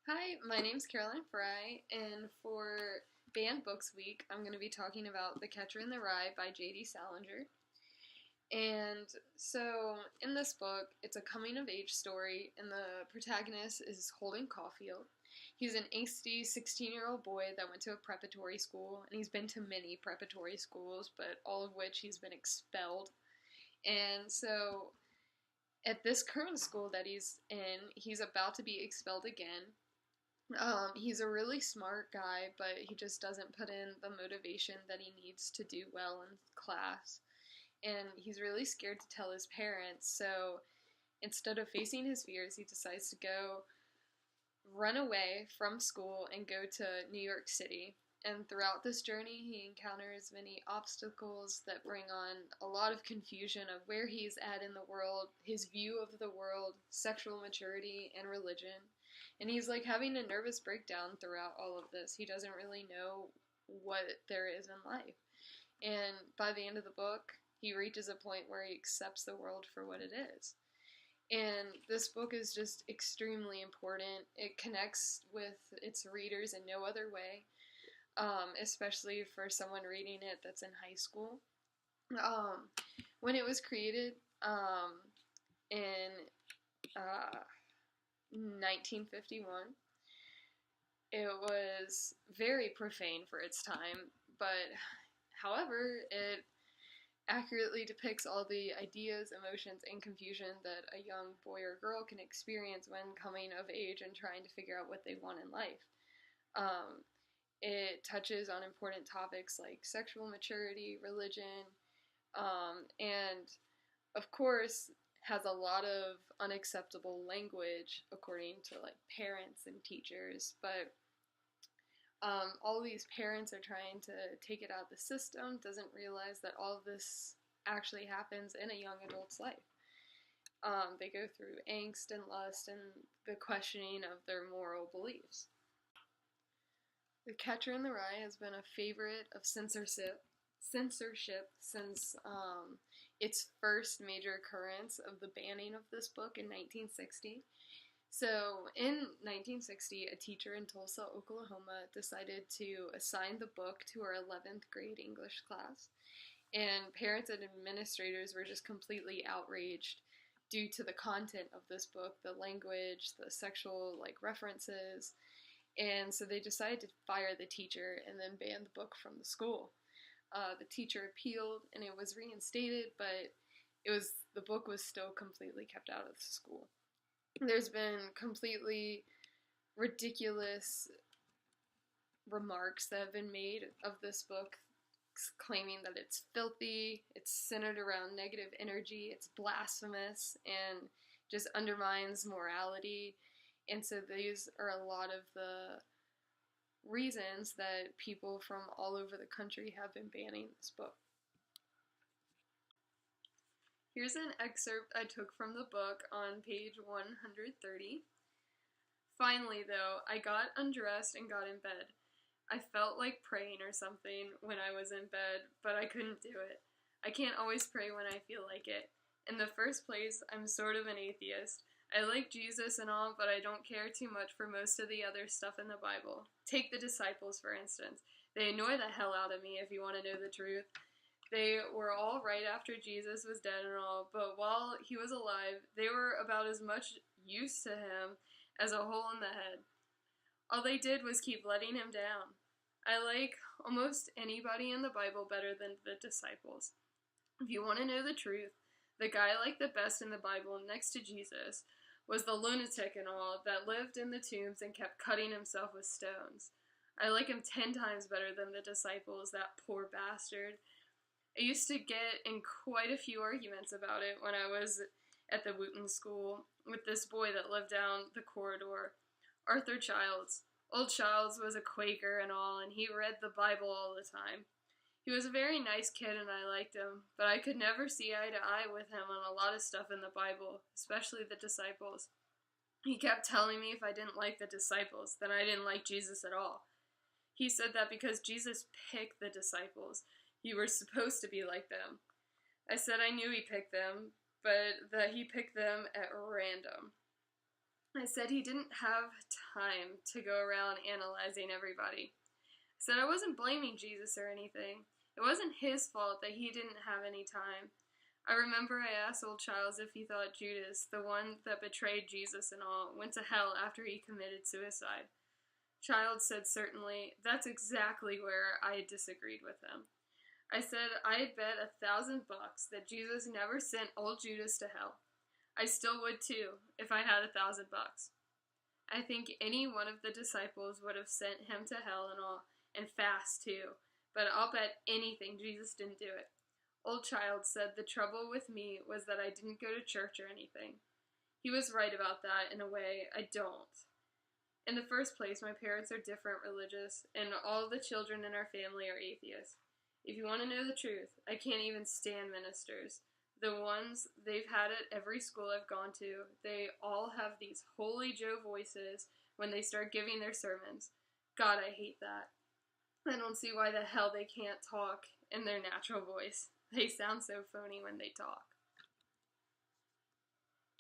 Hi, my name's Caroline Fry, and for Banned Books Week, I'm going to be talking about The Catcher in the Rye by J.D. Salinger. And so, in this book, it's a coming of age story, and the protagonist is Holden Caulfield. He's an angsty 16-year-old boy that went to a preparatory school, and he's been to many preparatory schools, but all of which he's been expelled. And so, at this current school that he's in, he's about to be expelled again. He's a really smart guy, but he just doesn't put in the motivation that he needs to do well in class. And he's really scared to tell his parents, so instead of facing his fears, he decides to go run away from school and go to New York City. And throughout this journey, he encounters many obstacles that bring on a lot of confusion of where he's at in the world, his view of the world, sexual maturity, and religion. And he's like having a nervous breakdown throughout all of this. He doesn't really know what there is in life. And by the end of the book, he reaches a point where he accepts the world for what it is. And this book is just extremely important. It connects with its readers in no other way, especially for someone reading it that's in high school. When it was created in 1951, it was very profane for its time, but however, it accurately depicts all the ideas, emotions, and confusion that a young boy or girl can experience when coming of age and trying to figure out what they want in life. It touches on important topics like sexual maturity, religion, and of course has a lot of unacceptable language according to like parents and teachers, but all these parents are trying to take it out of the system, doesn't realize that all of this actually happens in a young adult's life. They go through angst and lust and the questioning of their moral beliefs. The Catcher in the Rye has been a favorite of censorship since its first major occurrence of the banning of this book in 1960. So in 1960, a teacher in Tulsa, Oklahoma, decided to assign the book to her 11th grade English class, and parents and administrators were just completely outraged due to the content of this book, the language, the sexual references, and so they decided to fire the teacher and then ban the book from the school. The teacher appealed and it was reinstated, but the book was still completely kept out of the school. There's been completely ridiculous remarks that have been made of this book, claiming that it's filthy, it's centered around negative energy, it's blasphemous, and just undermines morality. And so these are a lot of the reasons that people from all over the country have been banning this book. Here's an excerpt I took from the book on page 130. Finally, though, I got undressed and got in bed. I felt like praying or something when I was in bed, but I couldn't do it. I can't always pray when I feel like it. In the first place, I'm sort of an atheist. I like Jesus and all, but I don't care too much for most of the other stuff in the Bible. Take the disciples, for instance. They annoy the hell out of me, if you want to know the truth. They were all right after Jesus was dead and all, but while he was alive, they were about as much use to him as a hole in the head. All they did was keep letting him down. I like almost anybody in the Bible better than the disciples. If you want to know the truth, the guy I liked the best in the Bible next to Jesus was the lunatic and all that lived in the tombs and kept cutting himself with stones. I like him 10 times better than the disciples, that poor bastard. I used to get in quite a few arguments about it when I was at the Wooten School with this boy that lived down the corridor, Arthur Childs. Old Childs was a Quaker and all, and he read the Bible all the time. He was a very nice kid and I liked him, but I could never see eye to eye with him on a lot of stuff in the Bible, especially the disciples. He kept telling me if I didn't like the disciples, then I didn't like Jesus at all. He said that because Jesus picked the disciples, you were supposed to be like them. I said I knew he picked them, but that he picked them at random. I said he didn't have time to go around analyzing everybody. I said I wasn't blaming Jesus or anything. It wasn't his fault that he didn't have any time. I remember I asked old Childs if he thought Judas, the one that betrayed Jesus and all, went to hell after he committed suicide. Childs said certainly. That's exactly where I disagreed with him. I said I'd bet $1,000 that Jesus never sent old Judas to hell. I still would too, if I had $1,000. I think any one of the disciples would have sent him to hell and all, and fast too, but I'll bet anything Jesus didn't do it. Old Child said the trouble with me was that I didn't go to church or anything. He was right about that in a way. I don't. In the first place, my parents are different religious, and all the children in our family are atheists. If you want to know the truth, I can't even stand ministers. The ones, they've had at every school I've gone to, they all have these Holy Joe voices when they start giving their sermons. God, I hate that. I don't see why the hell they can't talk in their natural voice. They sound so phony when they talk.